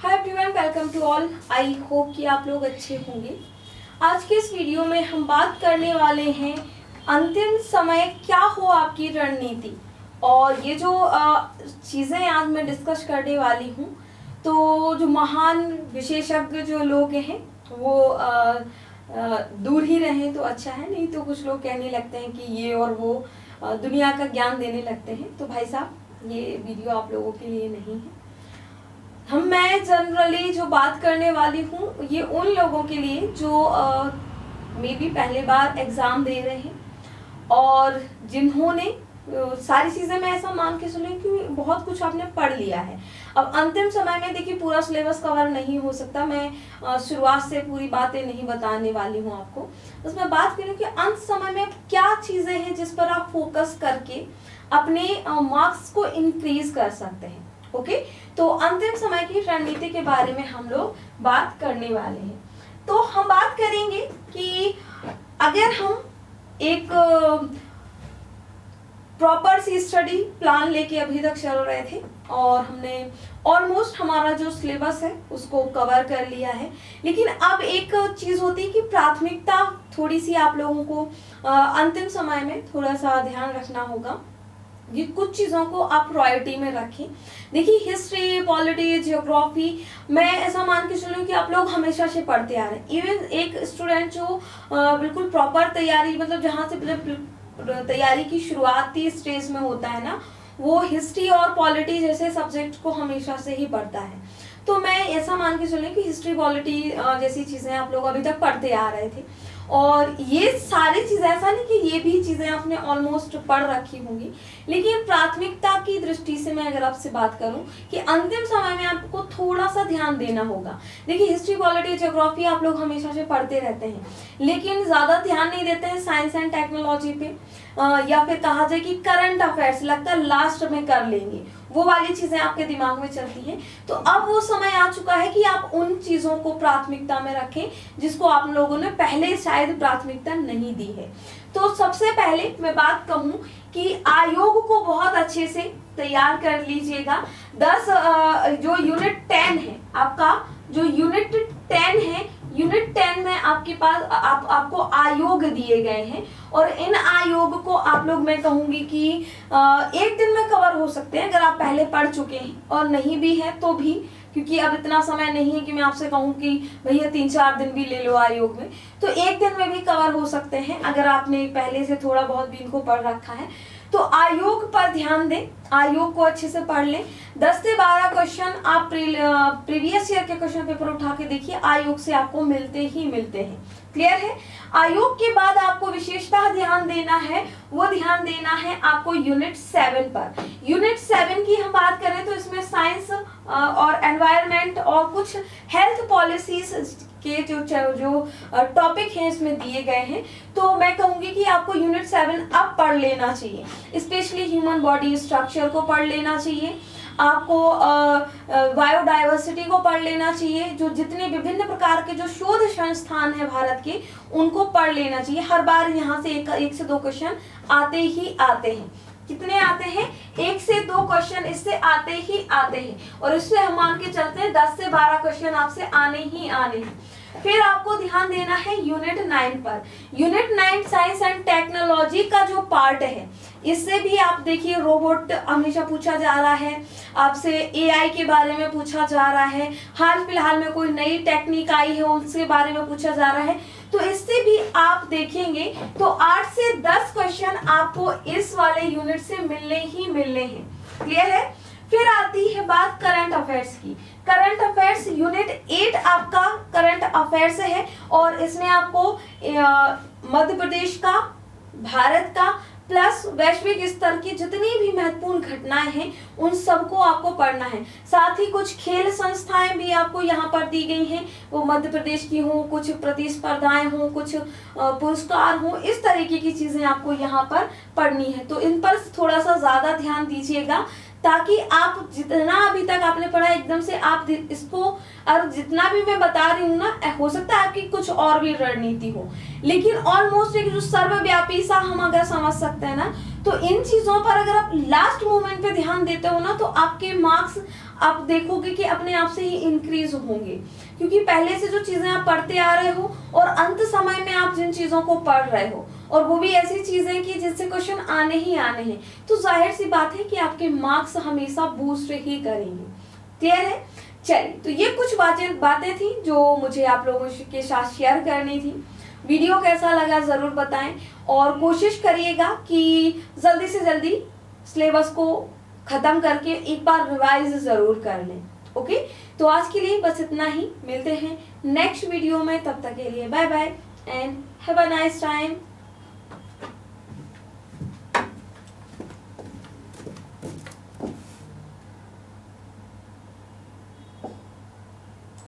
Hi everyone, welcome to all. I hope कि आप लोग अच्छे होंगे। आज के इस वीडियो में हम बात करने वाले हैं अंतिम समय क्या हो आपकी रणनीति। और ये जो चीज़ें आज मैं डिस्कस करने वाली हूँ, तो जो महान विशेषज्ञ जो लोग हैं वो दूर ही रहें तो अच्छा है, नहीं तो कुछ लोग कहने लगते हैं कि ये और वो दुनिया का ज्ञान देने लगते हैं। तो भाई साहब, ये वीडियो आप लोगों के लिए नहीं है। मैं जनरली जो बात करने वाली हूँ ये उन लोगों के लिए जो मे बी पहले बार एग्ज़ाम दे रहे हैं और जिन्होंने सारी चीज़ें, मैं ऐसा मान के चलूँ कि बहुत कुछ आपने पढ़ लिया है। अब अंतिम समय में देखिए पूरा सिलेबस कवर नहीं हो सकता, मैं शुरुआत से पूरी बातें नहीं बताने वाली हूँ आपको। बस मैं बात करूँ कि अंत समय में क्या चीज़ें हैं जिस पर आप फोकस करके अपने मार्क्स को इंक्रीज कर सकते हैं। ओके, तो अंतिम समय की रणनीति के बारे में हम लोग बात करने वाले हैं। तो हम बात करेंगे कि अगर हम एक प्रॉपर सी स्टडी प्लान लेके अभी तक चल रहे थे और हमने ऑलमोस्ट हमारा जो सिलेबस है उसको कवर कर लिया है, लेकिन अब एक चीज़ होती है कि प्राथमिकता थोड़ी सी आप लोगों को अंतिम समय में थोड़ा सा ध्यान रखना होगा। ये कुछ चीज़ों को आप प्रायोरिटी में रखें। देखिए हिस्ट्री, पॉलिटी, जियोग्राफी, मैं ऐसा मान के चलूँ कि आप लोग हमेशा से पढ़ते आ रहे हैं। इवन एक स्टूडेंट जो बिल्कुल प्रॉपर तैयारी, मतलब जहाँ से तैयारी की शुरुआती स्टेज में होता है ना, वो हिस्ट्री और पॉलिटी जैसे सब्जेक्ट को हमेशा से ही पढ़ता है। तो मैं ऐसा मान के चलूँ कि हिस्ट्री, पॉलिटी जैसी चीज़ें आप लोग अभी तक पढ़ते आ रहे थे और ये सारी चीज़ें, ऐसा नहीं कि ये भी चीज़ें आपने ऑलमोस्ट पढ़ रखी होंगी, लेकिन प्राथमिकता की दृष्टि से मैं अगर आपसे बात करूं कि अंतिम समय में आपको थोड़ा सा ध्यान देना होगा। देखिए हिस्ट्री, पॉलिटी, ज्योग्राफी आप लोग हमेशा से पढ़ते रहते हैं, लेकिन ज़्यादा ध्यान नहीं देते हैं साइंस एंड टेक्नोलॉजी पे, या फिर कहा जाए कि करंट अफेयर्स लगता है लास्ट में कर लेंगे, वो वाली चीज़ें आपके दिमाग में चलती हैं। तो अब वो समय आ चुका है कि आप उन चीज़ों को प्राथमिकता में रखें जिसको आप लोगों ने पहले शायद प्राथमिकता नहीं दी है। तो सबसे पहले मैं बात कहूँ कि आयोग को बहुत अच्छे से तैयार कर लीजिएगा। 10 जो यूनिट 10 है आपका, जो यूनिट 10 है, यूनिट 10 में आपके पास आपको आयोग दिए गए हैं और इन आयोग को आप लोग, मैं कहूँगी कि एक दिन में कवर हो सकते हैं अगर आप पहले पढ़ चुके हैं, और नहीं भी है तो भी, क्योंकि अब इतना समय नहीं है कि मैं आपसे कहूँ कि भैया 3-4 दिन भी ले लो आयोग में, तो एक दिन में भी कवर हो सकते हैं अगर आपने पहले से थोड़ा बहुत भी इनको पढ़ रखा है। तो आयोग पर ध्यान दें, आयोग को अच्छे से पढ़ लें। 10 से 12 क्वेश्चन आप प्रीवियस ईयर के क्वेश्चन पेपर उठा के देखिए, आयोग से आपको मिलते ही मिलते हैं। क्लियर है? आयोग के बाद आपको विशेषतः ध्यान देना है, वो ध्यान देना है आपको यूनिट 7 पर। यूनिट 7 की हम बात करें तो इसमें साइंस और एनवायरनमेंट और कुछ हेल्थ पॉलिसीज के जो टॉपिक हैं इसमें दिए गए हैं। तो मैं कहूँगी कि आपको यूनिट 7 अब पढ़ लेना चाहिए। स्पेशली ह्यूमन बॉडी स्ट्रक्चर को पढ़ लेना चाहिए, आपको बायोडाइवर्सिटी को पढ़ लेना चाहिए, जो जितने विभिन्न प्रकार के जो शोध संस्थान हैं भारत के, उनको पढ़ लेना चाहिए। हर बार यहाँ से एक से 2 क्वेश्चन आते ही आते हैं। कितने आते हैं? 1 से 2 क्वेश्चन इससे आते ही आते हैं, और इससे हम मान के चलते हैं 10 से 12 क्वेश्चन आपसे आने ही आने हैं। फिर आपको ध्यान देना है यूनिट 9 पर। यूनिट 9 साइंस एंड टेक्नोलॉजी का जो पार्ट है, इससे भी आप देखिए रोबोट हमेशा पूछा जा रहा है आपसे, एआई के बारे में पूछा जा रहा है, हाल फिलहाल में कोई नई टेक्निक आई है उसके बारे में पूछा जा रहा है। तो इससे भी आप देखेंगे तो 8 से 10 क्वेश्चन आपको इस वाले यूनिट से मिलने ही मिलने हैं। क्लियर है? फिर आती है बात करंट अफेयर्स की। करंट अफेयर्स यूनिट 8 आपका करंट अफेयर्स है और इसमें आपको मध्य प्रदेश का, भारत का, प्लस वैश्विक स्तर की जितनी भी महत्वपूर्ण घटनाएं हैं उन सबको आपको पढ़ना है। साथ ही कुछ खेल संस्थाएं भी आपको यहाँ पर दी गई हैं, वो मध्य प्रदेश की हों, कुछ प्रतिस्पर्धाएं हों, कुछ पुरस्कार हों, इस तरीके की चीजें आपको यहाँ पर पढ़नी है। तो इन पर थोड़ा सा ज्यादा ध्यान दीजिएगा, ताकि आप जितना अभी तक आपने पढ़ा एकदम से आप इसको, और जितना भी मैं बता रही हूँ ना, हो सकता है आपकी कुछ और भी रणनीति हो, लेकिन ऑलमोस्ट एक जो सर्वव्यापी सा हम अगर समझ सकते हैं ना, तो इन चीजों पर अगर आप लास्ट मोमेंट पे ध्यान देते हो ना, तो आपके मार्क्स आप देखोगे कि अपने आप से ही इंक्रीज होंगे, क्योंकि पहले से जो चीजें आप पढ़ते आ रहे हो और अंत समय में आप जिन चीजों को पढ़ रहे हो, और वो भी ऐसी चीजें कि जिनसे क्वेश्चन आने ही आने हैं, तो जाहिर सी बात है कि आपके मार्क्स हमेशा बूस्ट ही करेंगे। क्लियर है? चलिए, तो ये कुछ बातें थी जो मुझे आप लोगों के साथ शेयर करनी थी। वीडियो कैसा लगा जरूर बताएं, और कोशिश करिएगा कि जल्दी से जल्दी सिलेबस को खत्म करके एक बार रिवाइज जरूर कर लें। ओके, तो आज के लिए बस इतना ही। मिलते हैं नेक्स्ट वीडियो में, तब तक के लिए bye bye and have a nice time.